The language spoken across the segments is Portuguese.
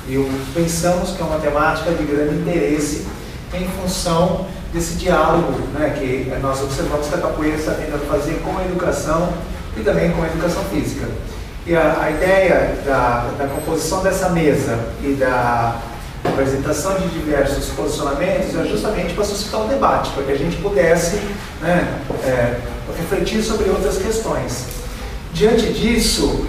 E pensamos que é uma temática de grande interesse em função desse diálogo, né, que nós observamos que a capoeira está tentando fazer com a educação e também com a educação física. E a ideia da composição dessa mesa e da apresentação de diversos posicionamentos é justamente para suscitar um debate, para que a gente pudesse, né, refletir sobre outras questões. Diante disso,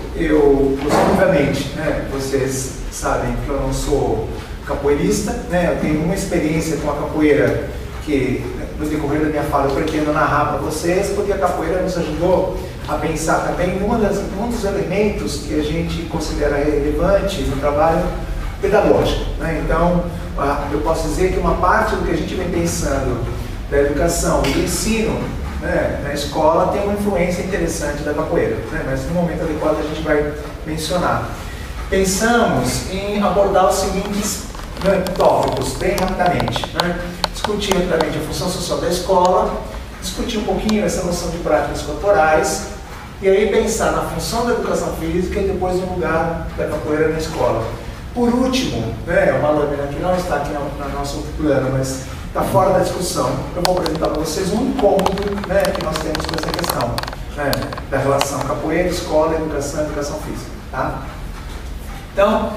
obviamente, né, vocês sabem que eu não sou capoeirista, né, eu tenho uma experiência com a capoeira que, no decorrer da minha fala, eu pretendo narrar para vocês, porque a capoeira nos ajudou a pensar também um dos elementos que a gente considera relevante no trabalho pedagógico, né? Então, eu posso dizer que uma parte do que a gente vem pensando da educação e do ensino, né, na escola tem uma influência interessante da capoeira, né? Mas no momento adequado a gente vai mencionar. Pensamos em abordar os seguintes, né, tópicos, bem rapidamente, né? Discutir rapidamente a função social da escola, discutir um pouquinho essa noção de práticas corporais, e aí pensar na função da educação física e depois no lugar da capoeira na escola. Por último, né, uma lâmina que não está aqui no nosso plano, mas está fora da discussão, eu vou apresentar para vocês um incômodo, né, que nós temos com essa questão, né, da relação capoeira, escola, educação e educação física. Tá? Então,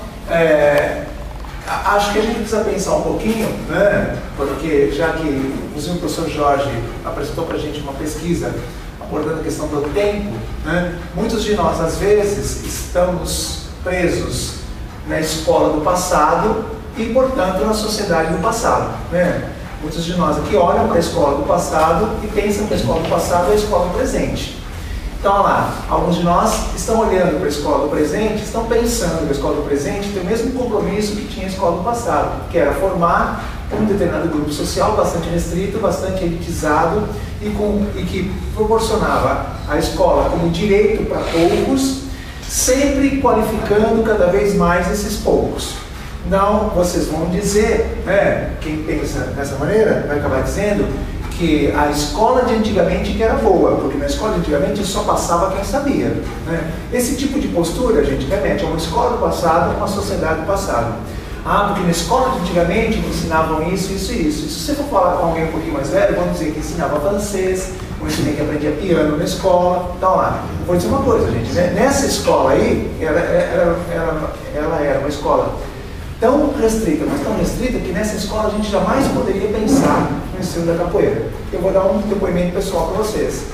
acho que a gente precisa pensar um pouquinho, né, porque já que inclusive o professor Jorge apresentou para a gente uma pesquisa abordando a questão do tempo, né, muitos de nós às vezes estamos presos na escola do passado e, portanto, na sociedade do passado, né? Muitos de nós aqui olham para a escola do passado e pensam que a escola do passado é a escola do presente. Então, olha lá, alguns de nós estão olhando para a escola do presente, estão pensando que a escola do presente tem o mesmo compromisso que tinha a escola do passado, que era formar um determinado grupo social bastante restrito, bastante elitizado e que proporcionava a escola como direito para poucos, sempre qualificando cada vez mais esses poucos. Não, vocês vão dizer, né, quem pensa dessa maneira vai acabar dizendo que a escola de antigamente que era boa, porque na escola de antigamente só passava quem sabia, né? Esse tipo de postura, gente, remete a uma escola do passado, a uma sociedade do passado. Porque na escola de antigamente ensinavam isso, isso e isso. E se você for falar com alguém um pouquinho mais velho, vão dizer que ensinava francês, ou ensinei que aprendia piano na escola. Então lá, vou dizer uma coisa, gente, né? Nessa escola aí, ela era uma escola tão restrita, mas tão restrita, que nessa escola a gente jamais poderia pensar no ensino da capoeira. Eu vou dar um depoimento pessoal para vocês.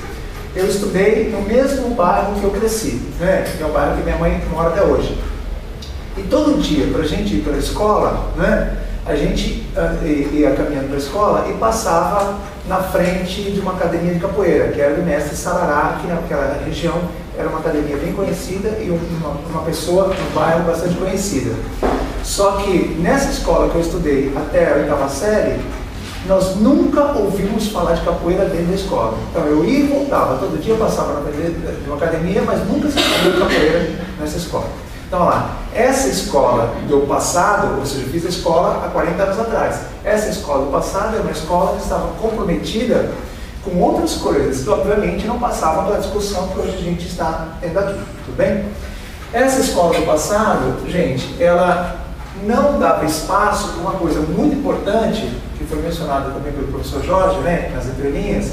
Eu estudei no mesmo bairro que eu cresci, né? Que é o bairro que minha mãe mora até hoje. E todo dia, para a gente ir para a escola, né, a gente ia caminhando para a escola e passava na frente de uma academia de capoeira, que era do mestre Sarará, que naquela região era uma academia bem conhecida e uma pessoa no bairro bastante conhecida. Só que nessa escola que eu estudei até a 8ª série, nós nunca ouvimos falar de capoeira dentro da escola. Então eu ia e voltava, todo dia eu passava na frente de uma academia, mas nunca se falou de capoeira nessa escola. Então, lá, essa escola do passado, ou seja, eu fiz a escola há 40 anos atrás. Essa escola do passado é uma escola que estava comprometida com outras coisas, que obviamente não passavam pela discussão que hoje a gente está tendo aqui, tudo bem? Essa escola do passado, gente, ela não dava espaço para uma coisa muito importante, que foi mencionada também pelo professor Jorge, né, nas entrelinhas,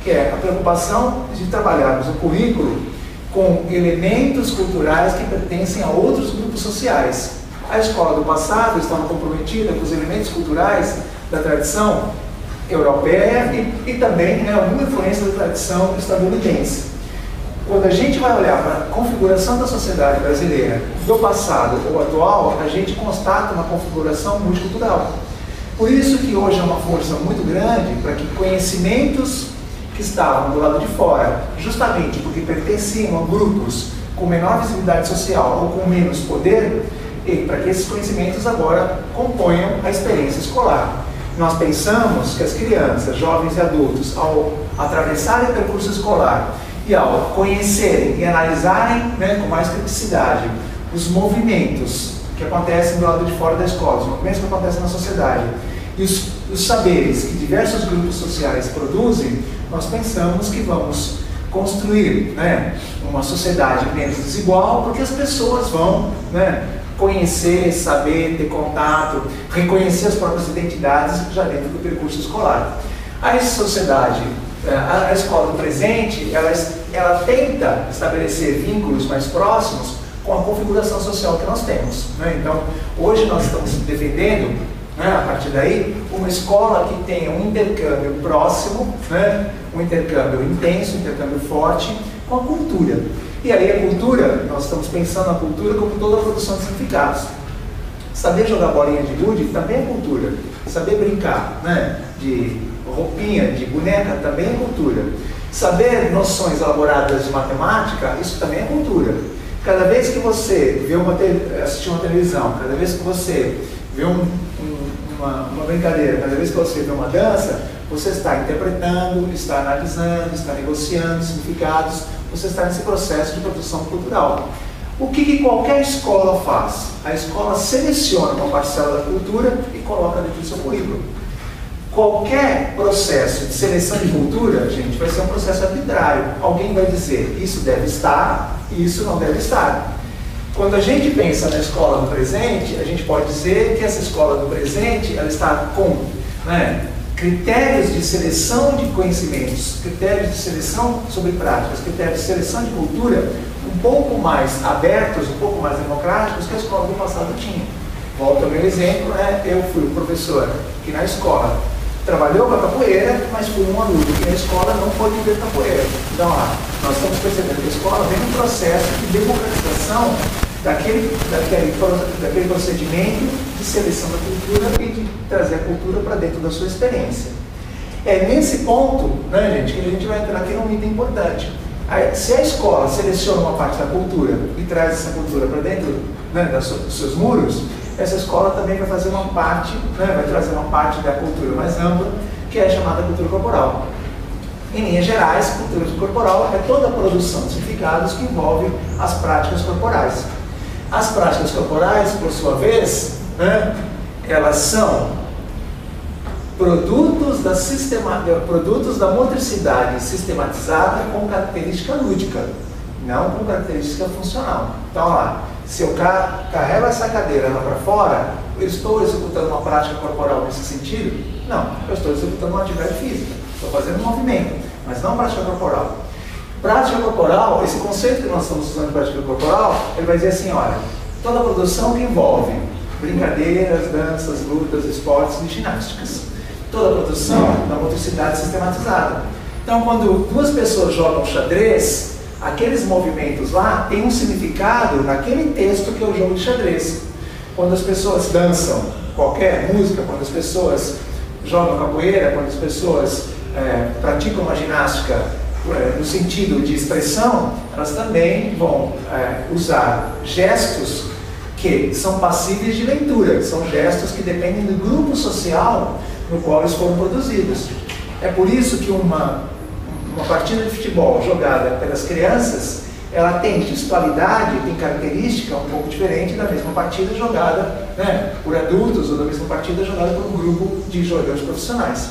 que é a preocupação de trabalharmos o currículo com elementos culturais que pertencem a outros grupos sociais. A escola do passado estava comprometida com os elementos culturais da tradição europeia e também, né, alguma influência da tradição estadunidense. Quando a gente vai olhar para a configuração da sociedade brasileira do passado ou atual, a gente constata uma configuração multicultural. Por isso que hoje é uma força muito grande para que conhecimentos que estavam do lado de fora, justamente porque pertenciam a grupos com menor visibilidade social ou com menos poder, e para que esses conhecimentos agora componham a experiência escolar. Nós pensamos que as crianças, jovens e adultos, ao atravessarem o percurso escolar e ao conhecerem e analisarem, né, com mais criticidade os movimentos que acontecem do lado de fora da escola, os movimentos que acontecem na sociedade, e os saberes que diversos grupos sociais produzem, nós pensamos que vamos construir, né, uma sociedade menos desigual, porque as pessoas vão, né, conhecer, saber, ter contato, reconhecer as próprias identidades já dentro do percurso escolar. A sociedade, a escola do presente, ela tenta estabelecer vínculos mais próximos com a configuração social que nós temos, né? Então, hoje nós estamos defendendo, né, a partir daí, uma escola que tenha um intercâmbio próximo, né, um intercâmbio intenso, um intercâmbio forte com a cultura. E aí a cultura, nós estamos pensando na cultura como toda a produção de significados. Saber jogar bolinha de gude também é cultura. Saber brincar, né, de roupinha, de boneca, também é cultura. Saber noções elaboradas de matemática, isso também é cultura. Cada vez que você vê assistir uma televisão, cada vez que você vê uma brincadeira, cada vez que você vê uma dança, você está interpretando, está analisando, está negociando significados, você está nesse processo de produção cultural. O que qualquer escola faz? A escola seleciona uma parcela da cultura e coloca dentro do seu currículo. Qualquer processo de seleção de cultura, gente, vai ser um processo arbitrário. Alguém vai dizer, isso deve estar e isso não deve estar. Quando a gente pensa na escola do presente, a gente pode dizer que essa escola do presente, ela está com, né, critérios de seleção de conhecimentos, critérios de seleção sobre práticas, critérios de seleção de cultura um pouco mais abertos, um pouco mais democráticos que a escola do passado tinha. Volto ao meu exemplo, né? Eu fui um professor que na escola trabalhou com a capoeira, mas fui um aluno que na escola não pôde ver capoeira. Então, nós estamos percebendo que a escola vem um processo de democratização daquele procedimento de seleção da cultura e de trazer a cultura para dentro da sua experiência. É nesse ponto, né, gente, que a gente vai entrar aqui num item importante. Se a escola seleciona uma parte da cultura e traz essa cultura para dentro, né, dos seus muros, essa escola também vai fazer uma parte, né, vai trazer uma parte da cultura mais ampla, que é a chamada cultura corporal. Em linhas gerais, cultura corporal é toda a produção de significados que envolve as práticas corporais. As práticas corporais, por sua vez, né, elas são produtos da motricidade sistematizada com característica lúdica, não com característica funcional. Então, lá, se eu carrego essa cadeira lá para fora, eu estou executando uma prática corporal nesse sentido? Não, eu estou executando uma atividade física, estou fazendo um movimento, mas não prática corporal. Prática corporal, esse conceito que nós estamos usando de prática corporal, ele vai dizer assim, olha, toda a produção que envolve brincadeiras, danças, lutas, esportes e ginásticas. Toda a produção da motricidade sistematizada. Então, quando duas pessoas jogam xadrez, aqueles movimentos lá têm um significado naquele texto que é o jogo de xadrez. Quando as pessoas dançam qualquer música, quando as pessoas jogam capoeira, quando as pessoas praticam uma ginástica no sentido de expressão, elas também vão usar gestos que são passíveis de leitura, são gestos que dependem do grupo social no qual eles foram produzidos. É por isso que uma partida de futebol jogada pelas crianças, ela tem textualidade, tem característica um pouco diferente da mesma partida jogada, né, por adultos, ou da mesma partida jogada por um grupo de jogadores profissionais.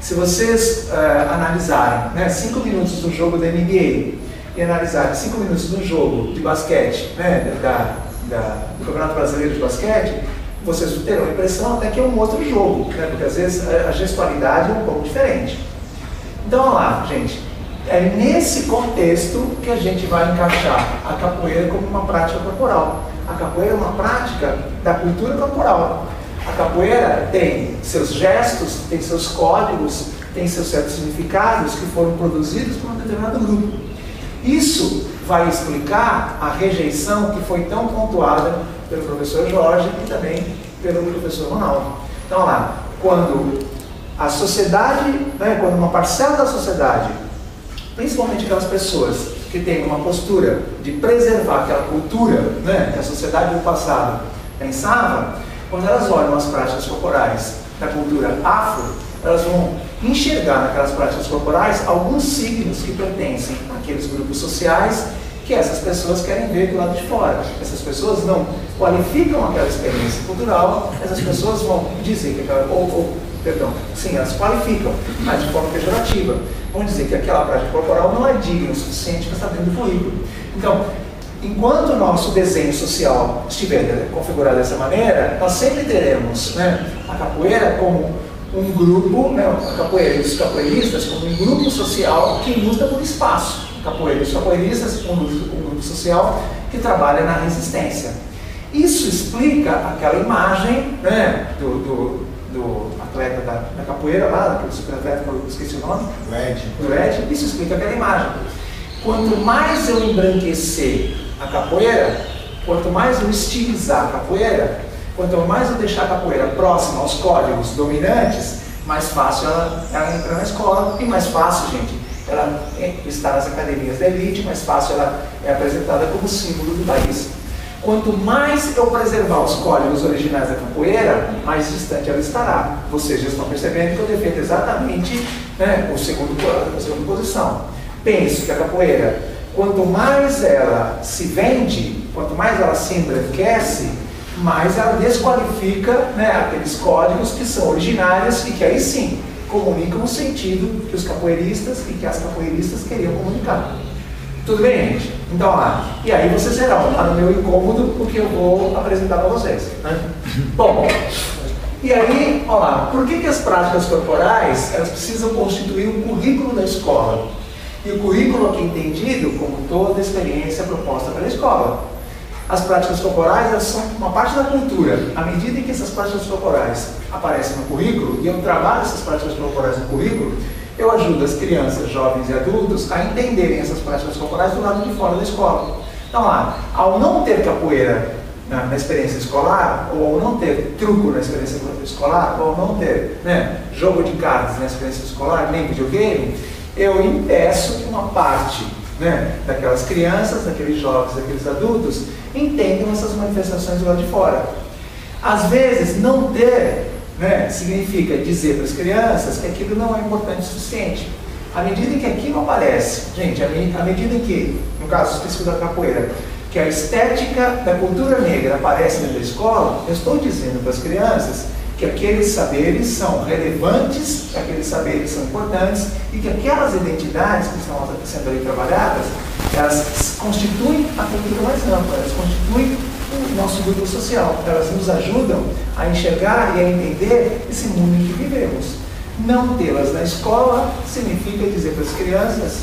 Se vocês analisarem, né, 5 minutos do jogo da NBA e analisarem 5 minutos do jogo de basquete, né, do Campeonato Brasileiro de Basquete, vocês terão a impressão até que é um outro jogo, né, porque às vezes a gestualidade é um pouco diferente. Então, olha lá, gente, é nesse contexto que a gente vai encaixar a capoeira como uma prática corporal. A capoeira é uma prática da cultura corporal. A capoeira tem seus gestos, tem seus códigos, tem seus certos significados que foram produzidos por um determinado grupo. Isso vai explicar a rejeição que foi tão pontuada pelo professor Jorge e também pelo professor Ronaldo. Então, olha lá, quando a sociedade, né, quando uma parcela da sociedade, principalmente aquelas pessoas que têm uma postura de preservar aquela cultura, né, que a sociedade do passado pensava, quando elas olham as práticas corporais da cultura afro, elas vão enxergar naquelas práticas corporais alguns signos que pertencem àqueles grupos sociais que essas pessoas querem ver do lado de fora. Essas pessoas não qualificam aquela experiência cultural, essas pessoas vão dizer que aquela, sim, elas qualificam, mas de forma pejorativa. Vão dizer que aquela prática corporal não é digna o suficiente para estar dentro do currículo. Então, enquanto o nosso desenho social estiver configurado dessa maneira, nós sempre teremos, né, a capoeira como um grupo, né, a capoeira e os capoeiristas como um grupo social que luta por espaço. A capoeira e os capoeiristas como um grupo social que trabalha na resistência. Isso explica aquela imagem, né, do atleta da capoeira lá, daquele super atleta, eu esqueci o nome. Do Ed. Isso explica aquela imagem. Quanto mais eu embranquecer a capoeira, quanto mais eu estilizar a capoeira, quanto mais eu deixar a capoeira próxima aos códigos dominantes, mais fácil ela entrar na escola e mais fácil, gente, ela está nas academias da elite, mais fácil ela é apresentada como símbolo do país. Quanto mais eu preservar os códigos originais da capoeira, mais distante ela estará. Vocês já estão percebendo que eu defendo exatamente, né, a segunda posição. Penso que a capoeira, quanto mais ela se vende, quanto mais ela se embranquece, mais ela desqualifica, né, aqueles códigos que são originários e que aí sim comunicam o sentido que os capoeiristas e que as capoeiristas queriam comunicar. Tudo bem, gente? Então, lá. E aí vocês verão lá no meu incômodo o que eu vou apresentar para vocês. Né? Bom, e aí, olha lá, por que as práticas corporais elas precisam constituir um currículo da escola? E o currículo aqui entendido como toda a experiência proposta pela escola. As práticas corporais elas são uma parte da cultura. À medida em que essas práticas corporais aparecem no currículo, e eu trabalho essas práticas corporais no currículo, eu ajudo as crianças, jovens e adultos a entenderem essas práticas corporais do lado de fora da escola. Então, lá, ao não ter capoeira na experiência escolar, ou ao não ter truco na experiência escolar, ou ao não ter, né, jogo de cartas na experiência escolar, nem videogame, eu impeço que uma parte, né, daquelas crianças, daqueles jovens, daqueles adultos, entendam essas manifestações do lado de fora. Às vezes, não ter, né, significa dizer para as crianças que aquilo não é importante o suficiente. À medida em que aquilo aparece, gente, à medida em que, no caso específico da capoeira, que a estética da cultura negra aparece dentro da escola, eu estou dizendo para as crianças que aqueles saberes são relevantes, que aqueles saberes são importantes e que aquelas identidades que estão sendo ali trabalhadas, elas constituem a cultura mais ampla, elas constituem o nosso grupo social, elas nos ajudam a enxergar e a entender esse mundo em que vivemos. Não tê-las na escola significa dizer para as crianças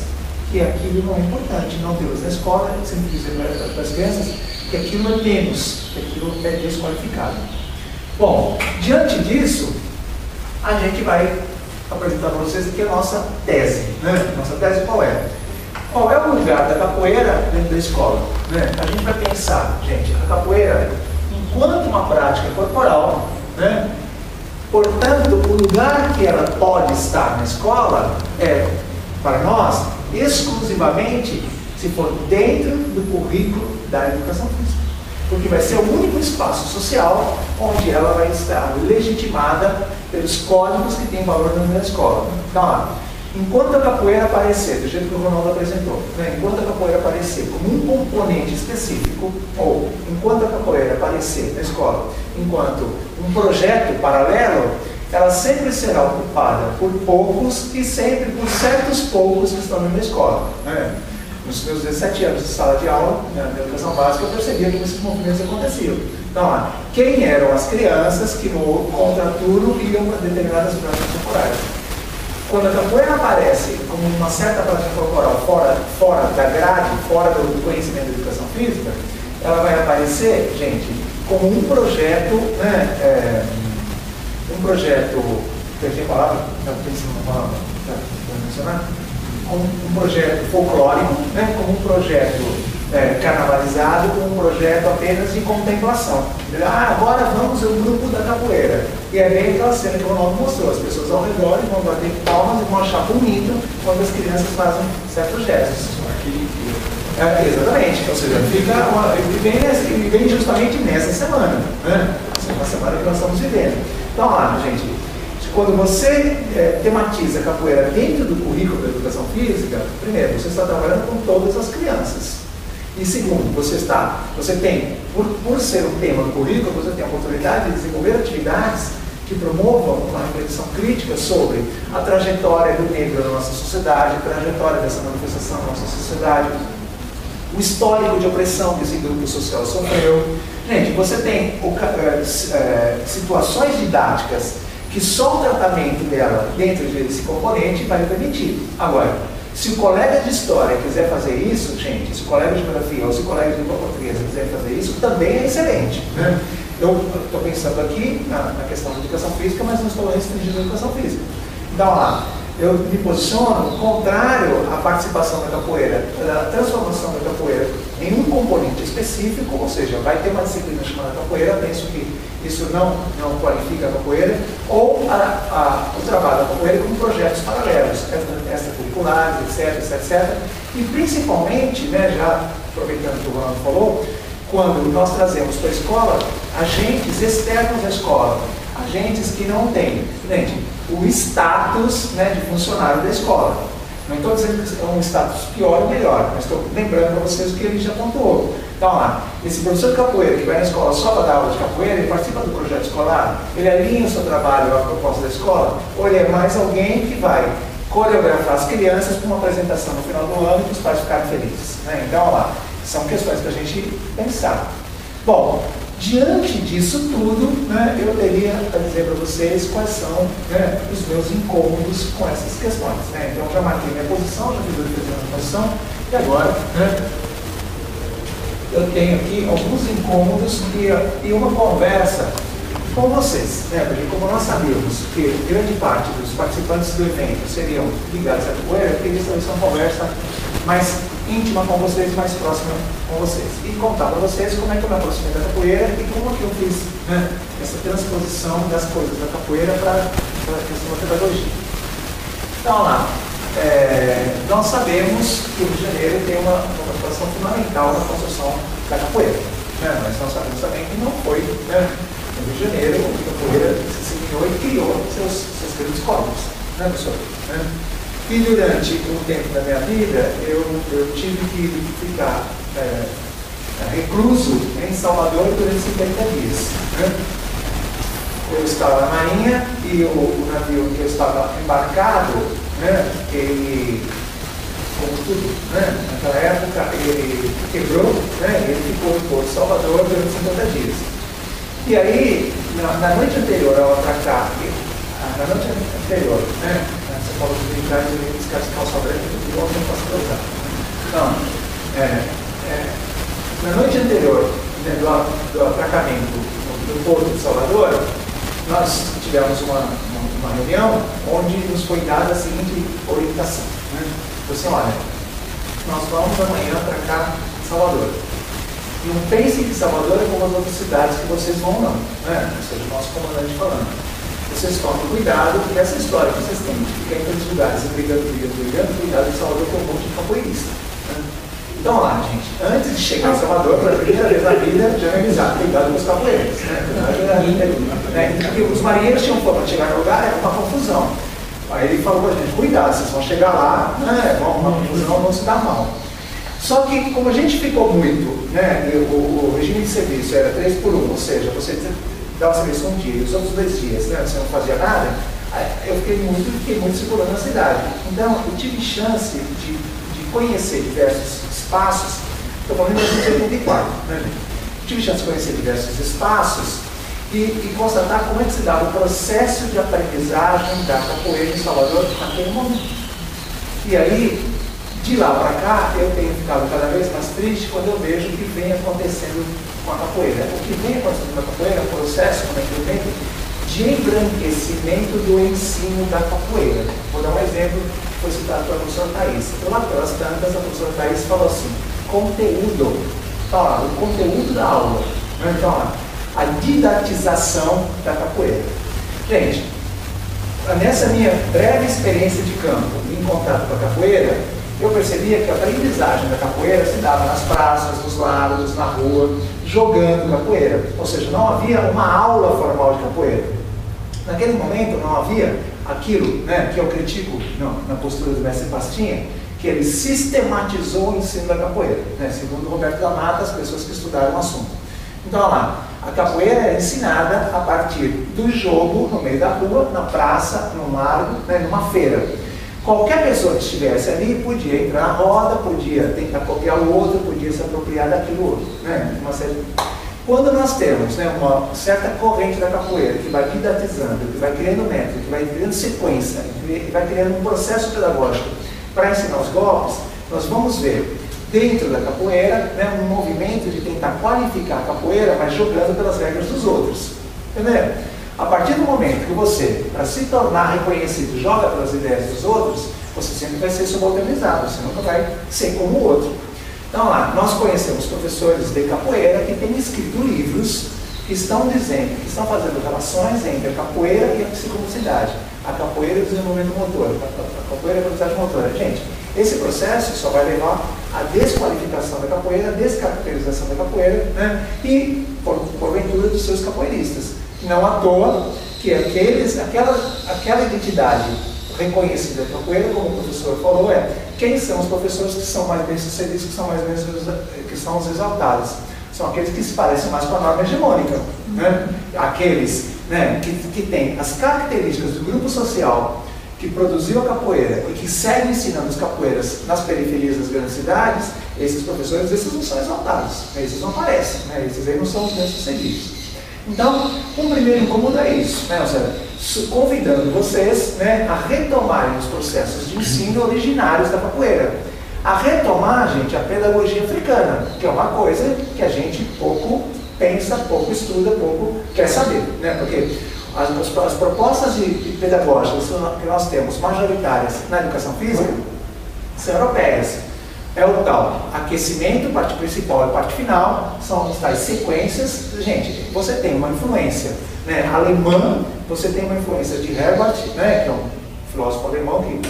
que aquilo não é importante. Não tê-las na escola significa dizer para as crianças que aquilo é menos, que aquilo é desqualificado. Bom, diante disso, a gente vai apresentar para vocês aqui a nossa tese. Né? Nossa tese qual é? Qual é o lugar da capoeira dentro da escola? Né? A gente vai pensar, gente, a capoeira, enquanto uma prática corporal, né? Portanto, o lugar que ela pode estar na escola é, para nós, exclusivamente se for dentro do currículo da educação física. Porque vai ser o único espaço social onde ela vai estar legitimada pelos códigos que têm valor na escola. Então, lá, enquanto a capoeira aparecer, do jeito que o Ronaldo apresentou, né, enquanto a capoeira aparecer como um componente específico, ou enquanto a capoeira aparecer na escola, enquanto um projeto paralelo, ela sempre será ocupada por poucos e sempre por certos poucos que estão na escola. Né? Nos meus 17 anos de sala de aula, na educação básica, eu percebia que esses movimentos aconteciam. Então, lá, quem eram as crianças que no contraturno iam para determinadas práticas corporais? Quando a capoeira aparece como uma certa prática corporal fora da grade, fora do conhecimento da educação física, ela vai aparecer, gente, como um projeto, né, um projeto, perdi a palavra, não pensei numa palavra, para mencionar, um projeto folclórico, né, como um projeto carnavalizado, como um projeto apenas de contemplação. Agora vamos ao grupo da capoeira. E é bem aquela cena que o Ronaldo mostrou, as pessoas ao redor vão bater palmas e vão achar bonito quando as crianças fazem certos gestos. Exatamente, ou seja, e vem justamente nessa semana, né? Essa é uma semana que nós estamos vivendo. Então lá, gente, quando você tematiza a capoeira dentro do currículo da educação física, primeiro, você está trabalhando com todas as crianças. E segundo, você tem, por ser um tema do currículo, você tem a oportunidade de desenvolver atividades que promovam uma reflexão crítica sobre a trajetória do negro na nossa sociedade, a trajetória dessa manifestação na nossa sociedade, o histórico de opressão que esse grupo social sofreu. Gente, você tem situações didáticas que só o tratamento dela dentro desse componente vai permitir. Agora, se o colega de história quiser fazer isso, gente, se o colega de geografia ou se o colega de língua portuguesa quiser fazer isso, também é excelente, né? Eu estou pensando aqui na questão da educação física, mas não estou restringindo a educação física. Então, lá, eu me posiciono contrário à participação da capoeira, da transformação da capoeira em um componente específico, ou seja, vai ter uma disciplina chamada capoeira, penso que isso não qualifica a capoeira, ou o trabalho da capoeira como projetos paralelos, extracurriculares, etc. E principalmente, né, já aproveitando o que o Ronaldo falou, quando nós trazemos para a escola agentes externos à escola, agentes que não têm, gente, o status, né, de funcionário da escola. Não estou dizendo que é um status pior ou melhor, mas estou lembrando para vocês o que ele já pontuou. Então, lá, esse professor de capoeira que vai na escola só para dar aula de capoeira, ele participa do projeto escolar, ele alinha o seu trabalho à proposta da escola, ou ele é mais alguém que vai coreografar as crianças para uma apresentação no final do ano e os pais ficarem felizes, né? Então, lá, são questões para a gente pensar. Bom, diante disso tudo, né, eu teria a dizer para vocês quais são, né, os meus incômodos com essas questões, né? Então, já marquei minha posição, já fiz a defesa da posição, e agora, né, eu tenho aqui alguns incômodos e uma conversa com vocês, né? Porque como nós sabíamos que grande parte dos participantes do evento seriam ligados à capoeira, eu queria estabelecer uma conversa mais íntima com vocês, mais próxima com vocês. E contar para vocês como é que eu me aproximei da capoeira e como que eu fiz, né, essa transposição das coisas da capoeira para a questão da pedagogia. Então, lá, nós sabemos que o Rio de Janeiro tem uma participação fundamental na construção da capoeira, né? Mas nós sabemos também que não foi, né, no Rio de Janeiro a capoeira se semeou e criou seus grandes corpos, né, professor? Né? E durante um tempo da minha vida, eu tive que ficar recluso em Salvador durante 50 dias. Né? Eu estava na Marinha e o navio que eu estava embarcado, né, ele, como tudo, né, naquela época, ele quebrou, né, ele ficou em Porto Salvador durante 50 dias. E aí, na noite anterior ao atracar, na noite anterior, né, você falou dos militares e os caras de calça branca, que ontem eu posso colocar. Então, na noite anterior, né, do atracamento do Porto de Salvador, nós tivemos uma reunião onde nos foi dada a seguinte orientação, né? Assim, olha, nós vamos amanhã atracar Salvador. E não pensem que Salvador é como as outras cidades que vocês vão não, né? Ou seja, o nosso comandante falando. Vocês tomem cuidado, porque essa história que vocês têm de ficar em todos os lugares brigando, cuidado de Salvador com um monte de capoeirista. Né? Então lá, gente, antes de chegar em Salvador, pela primeira vez na vida, já é avisado, cuidado com os capoeiros. Né? Porque os marinheiros tinham fama de chegar no lugar, era uma confusão. Aí ele falou pra gente, cuidado, vocês vão chegar lá, né? Uma confusão, vão se dar mal. Só que, como a gente ficou muito, né? O regime de serviço era 3x1, ou seja, você dava serviço um dia e os outros 2 dias, né, você não fazia nada, eu fiquei muito segurando na cidade. Então, eu tive chance de conhecer diversos espaços, estou falando de 1984, né, gente? Eu tive chance de conhecer diversos espaços e constatar como é que se dava o processo de aprendizagem da capoeira em Salvador naquele momento. E aí, de lá para cá, eu tenho ficado cada vez mais triste quando eu vejo o que vem acontecendo com a capoeira. O que vem acontecendo com a capoeira é um processo, como é que eu venho, de embranquecimento do ensino da capoeira. Vou dar um exemplo que foi citado pela professora Thaís. Lá pelas tantas, a professora Thaís falou assim, conteúdo. Então, lá, o conteúdo da aula. Então, lá, a didatização da capoeira. Gente, nessa minha breve experiência de campo, em contato com a capoeira, eu percebia que a aprendizagem da capoeira se dava nas praças, nos lagos, na rua, jogando capoeira. Ou seja, não havia uma aula formal de capoeira. Naquele momento não havia aquilo, né, que eu critico na postura do mestre Pastinha, que ele sistematizou o ensino da capoeira. Né? Segundo Roberto da Mata, as pessoas que estudaram o assunto. Então, olha lá, a capoeira é ensinada a partir do jogo no meio da rua, na praça, no largo, né, numa feira. Qualquer pessoa que estivesse ali podia entrar na roda, podia tentar copiar o outro, podia se apropriar daquilo outro, né? Quando nós temos, né, uma certa corrente da capoeira que vai didatizando, que vai criando método, que vai criando sequência, que vai criando um processo pedagógico para ensinar os golpes, nós vamos ver dentro da capoeira, né, um movimento de tentar qualificar a capoeira, mas jogando pelas regras dos outros. Entendeu? A partir do momento que você, para se tornar reconhecido, joga pelas ideias dos outros, você sempre vai ser subalternizado, você nunca vai ser como o outro. Então lá, nós conhecemos professores de capoeira que têm escrito livros que estão dizendo, que estão fazendo relações entre a capoeira e a psicomotricidade, a capoeira e o desenvolvimento motor, a capoeira e a aprendizagem motora. Gente, esse processo só vai levar à desqualificação da capoeira, à descaracterização da capoeira, né? E, porventura, dos seus capoeiristas. Não à toa que aquela identidade reconhecida da capoeira, como o professor falou, quem são os professores que são mais bem-sucedidos, que são os exaltados? São aqueles que se parecem mais com a norma hegemônica, né? Aqueles, né, que têm as características do grupo social que produziu a capoeira e que segue ensinando as capoeiras nas periferias das grandes cidades. Esses professores, esses não são exaltados, esses não aparecem, né? Esses aí não são os bem-sucedidos. Então, um primeiro incômodo é isso, né? Ou seja, convidando vocês, né, a retomarem os processos de ensino originários da capoeira. A retomar, gente, a pedagogia africana, que é uma coisa que a gente pouco pensa, pouco estuda, pouco quer saber, né? Porque as propostas pedagógicas que nós temos majoritárias na educação física são europeias. É o tal aquecimento, parte principal e parte final, são as tais sequências. Gente, você tem uma influência, né, alemã, você tem uma influência de Herbert, né, que é um filósofo alemão que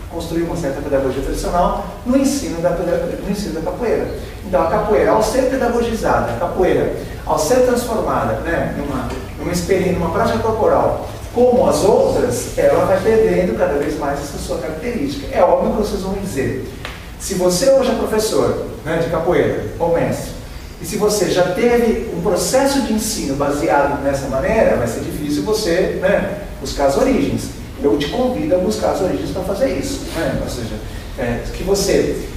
construiu uma certa pedagogia tradicional no ensino da capoeira. Então a capoeira, ao ser pedagogizada, a capoeira, ao ser transformada, né, numa experiência, numa prática corporal, como as outras, ela vai perdendo cada vez mais essa sua característica. É óbvio que vocês vão dizer, se você hoje é professor, né, de capoeira, ou mestre, e se você já teve um processo de ensino baseado nessa maneira, vai ser difícil você, né, buscar as origens. Eu te convido a buscar as origens para fazer isso, né? Ou seja, que você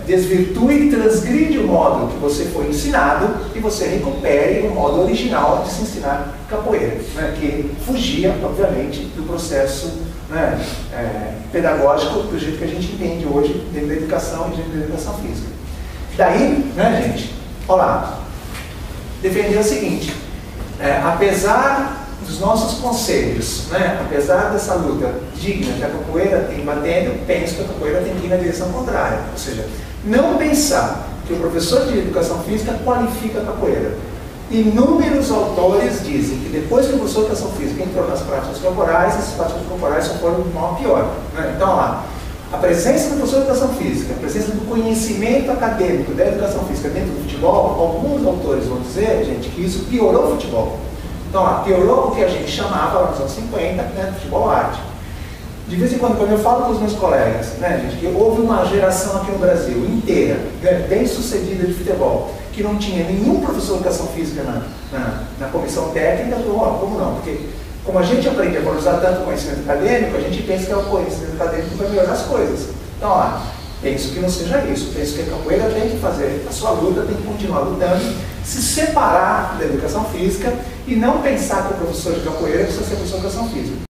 desvirtue e transgride o modo que você foi ensinado e você recupere o modo original de se ensinar capoeira, né? Que fugia, obviamente, do processo, né, pedagógico do jeito que a gente entende hoje dentro da educação e dentro da educação física. Daí, né, gente, olha lá, defender o seguinte, apesar dos nossos conselhos, né, apesar dessa luta digna que a capoeira tem batendo, penso que a capoeira tem que ir na direção contrária. Ou seja, não pensar que o professor de educação física qualifica a capoeira. Inúmeros autores dizem que depois que o professor de educação física entrou nas práticas corporais, essas práticas corporais só foram de mal a pior, né? Então, lá, a presença do professor de educação física, a presença do conhecimento acadêmico da educação física dentro do futebol, alguns autores vão dizer, gente, que isso piorou o futebol. Então, piorou o que a gente chamava lá nos anos 50, né, futebol arte. De vez em quando eu falo com os meus colegas, né, gente, que houve uma geração aqui no Brasil inteira, né, bem sucedida de futebol, que não tinha nenhum professor de educação física na comissão técnica, como não? Porque como a gente aprende a valorizar tanto o conhecimento acadêmico, a gente pensa que é o conhecimento acadêmico que vai melhorar as coisas. Então, penso que não seja isso. Penso que a capoeira tem que fazer a sua luta, tem que continuar lutando, se separar da educação física e não pensar que o professor de capoeira precisa ser professor de educação física.